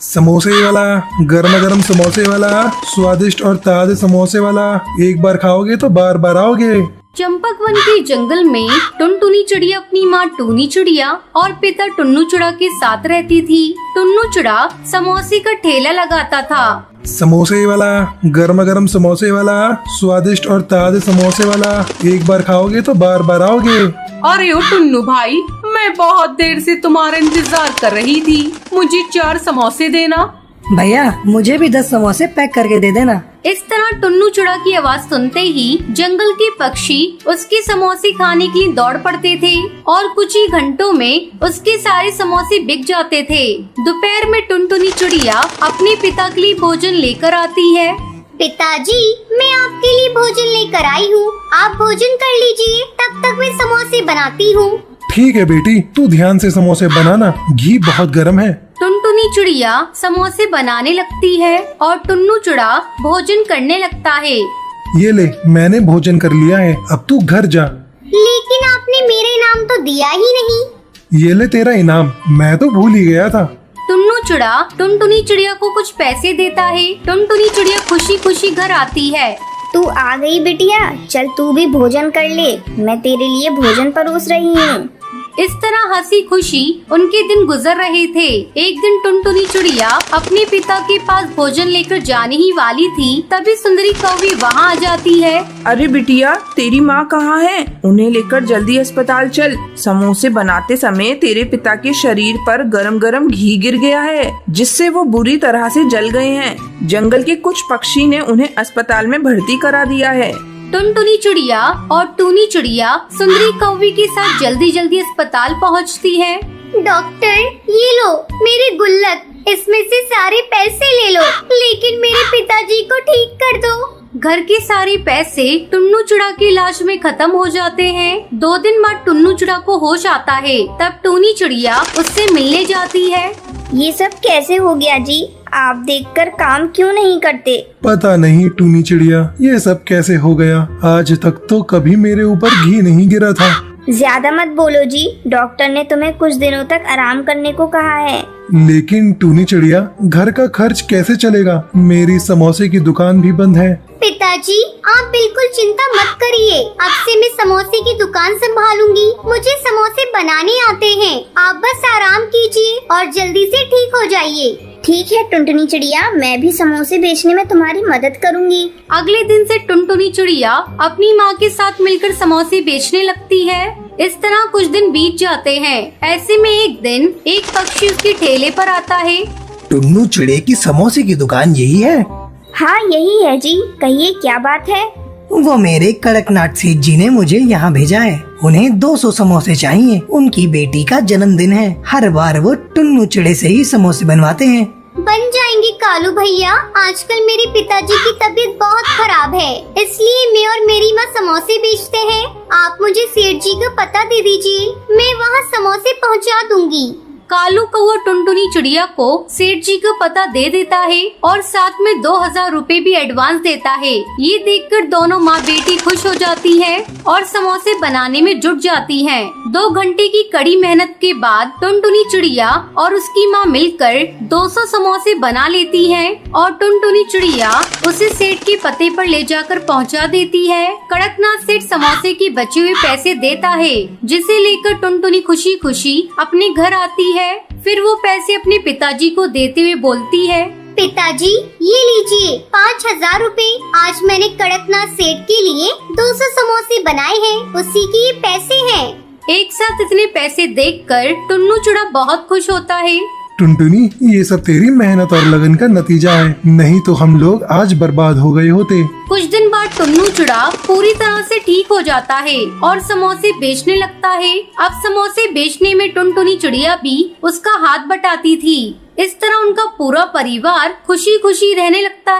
समोसे वाला, गर्मा गर्म समोसे वाला, स्वादिष्ट और ताजे समोसे वाला। एक बार खाओगे तो बार बार आओगे। चंपक वन के जंगल में टुनटुनी चिड़िया अपनी माँ टूनी चिड़िया और पिता टुन्नू चिड़ा के साथ रहती थी। टुन्नू चिड़ा समोसे का ठेला लगाता था। समोसे वाला, गर्मा गर्म समोसे वाला, स्वादिष्ट और ताजे समोसे वाला। एक बार खाओगे तो बार बार आओगे। अरे ओ टुन्नू भाई, मैं बहुत देर से तुम्हारा इंतजार कर रही थी। मुझे 4 समोसे देना। भैया मुझे भी 10 समोसे पैक करके दे देना। इस तरह टुन्नू चिड़ा की आवाज सुनते ही जंगल के पक्षी उसके समोसे खाने के लिए दौड़ पड़ते थे और कुछ ही घंटों में उसके सारे समोसे बिक जाते थे। दोपहर में टुनटुनी चिड़िया अपने पिता के लिए भोजन लेकर आती है। पिताजी, मैं आपके लिए भोजन लेकर आई हूँ। आप भोजन कर लीजिए, तब तक मैं समोसे बनाती हूँ। ठीक है बेटी, तू ध्यान से समोसे बनाना, घी बहुत गर्म है। टुनटुनी चिड़िया समोसे बनाने लगती है और टुन्नू चिड़ा भोजन करने लगता है। ये ले, मैंने भोजन कर लिया है, अब तू घर जा। लेकिन आपने मेरा इनाम तो दिया ही नहीं। ये ले तेरा इनाम, मैं तो भूल ही गया था। टुन्नू चिड़ा टुनटुनी चिड़िया को कुछ पैसे देता है। टुनटुनी चिड़िया खुशी खुशी घर आती है। तू आ गई बिटिया, चल तू भी भोजन कर ले, मैं तेरे लिए भोजन परोस रही हूँ। इस तरह हंसी खुशी उनके दिन गुजर रहे थे। एक दिन टुनटुनी चिड़िया अपने पिता के पास भोजन लेकर जाने ही वाली थी, तभी सुंदरी कौवी वहाँ आ जाती है। अरे बिटिया, तेरी माँ कहाँ है? उन्हें लेकर जल्दी अस्पताल चल। समोसे बनाते समय तेरे पिता के शरीर पर गरम गरम घी गिर गया है, जिससे वो बुरी तरह से जल गए हैं। जंगल के कुछ पक्षी ने उन्हें अस्पताल में भर्ती करा दिया है। टुनटुनी चिड़िया और टूनी चिड़िया सुंदरी कौवी के साथ जल्दी जल्दी अस्पताल पहुंचती है। डॉक्टर, ये लो मेरे गुल्लक, इसमें से सारे पैसे ले लो, लेकिन मेरे पिताजी को ठीक कर दो। घर के सारे पैसे टुन्नू चिड़ा की लाश में खत्म हो जाते हैं। 2 दिन बाद टुन्नू चिड़ा को होश आता है, तब टूनी चिड़िया उससे मिलने जाती है। ये सब कैसे हो गया जी? आप देखकर काम क्यों नहीं करते? पता नहीं टूनी चिड़िया, ये सब कैसे हो गया। आज तक तो कभी मेरे ऊपर घी नहीं गिरा था। ज्यादा मत बोलो जी, डॉक्टर ने तुम्हें कुछ दिनों तक आराम करने को कहा है। लेकिन टूनी चिड़िया, घर का खर्च कैसे चलेगा? मेरी समोसे की दुकान भी बंद है। पिताजी, आप बिल्कुल चिंता मत करिए, अब से मैं समोसे की दुकान संभालूंगी। मुझे समोसे बनाने आते हैं, आप बस आराम कीजिए और जल्दी से ठीक हो जाइए। ठीक है टुनटुनी चिड़िया, मैं भी समोसे बेचने में तुम्हारी मदद करूंगी। अगले दिन से टुनटुनी चिड़िया अपनी माँ के साथ मिलकर समोसे बेचने लगती है। इस तरह कुछ दिन बीत जाते हैं। ऐसे में एक दिन एक पक्षी उसके ठेले पर आता है। टुन्नू चिड़े की समोसे की दुकान यही है? हाँ यही है जी, कहिए क्या बात है? वो मेरे कड़कनाथ सेठ जी ने मुझे यहाँ भेजा है। उन्हें 200 समोसे चाहिए, उनकी बेटी का जन्मदिन है। हर बार वो टुन्नू चिड़े से ही समोसे बनवाते हैं। बन जाएंगे कालू भैया, आजकल मेरे पिताजी की तबीयत बहुत खराब है, इसलिए मैं और मेरी माँ समोसे बेचते हैं। आप मुझे सेठ जी का पता दे दीजिए, मैं वहाँ समोसे पहुँचा दूंगी। कालू कौवा टुनटुनी चिड़िया को सेठ जी का पता दे देता है और साथ में 2000 रुपए भी एडवांस देता है। ये देखकर दोनों माँ बेटी खुश हो जाती है और समोसे बनाने में जुट जाती हैं। 2 घंटे की कड़ी मेहनत के बाद टुनटुनी चिड़िया और उसकी माँ मिलकर 200 समोसे बना लेती हैं और टुनटुनी चिड़िया उसे सेठ के पते पर ले जाकर पहुँचा देती है। कड़कनाथ सेठ समोसे के बचे हुए पैसे देता है, जिसे लेकर टुनटुनी खुशी खुशी अपने घर आती है। फिर वो पैसे अपने पिताजी को देते हुए बोलती है, पिताजी ये लीजिए 5000 रुपए। आज मैंने कड़कनाथ सेठ के लिए 200 समोसे बनाए हैं, उसी के ये पैसे हैं। एक साथ इतने पैसे देखकर टुन्नू चिड़ा बहुत खुश होता है। टुनटुनी, ये सब तेरी मेहनत और लगन का नतीजा है, नहीं तो हम लोग आज बर्बाद हो गए होते। कुछ दिन बाद टुन्नू चिड़ा पूरी तरह से ठीक हो जाता है और समोसे बेचने लगता है। अब समोसे बेचने में टुनटुनी चिड़िया भी उसका हाथ बटाती थी। इस तरह उनका पूरा परिवार खुशी खुशी रहने लगता है।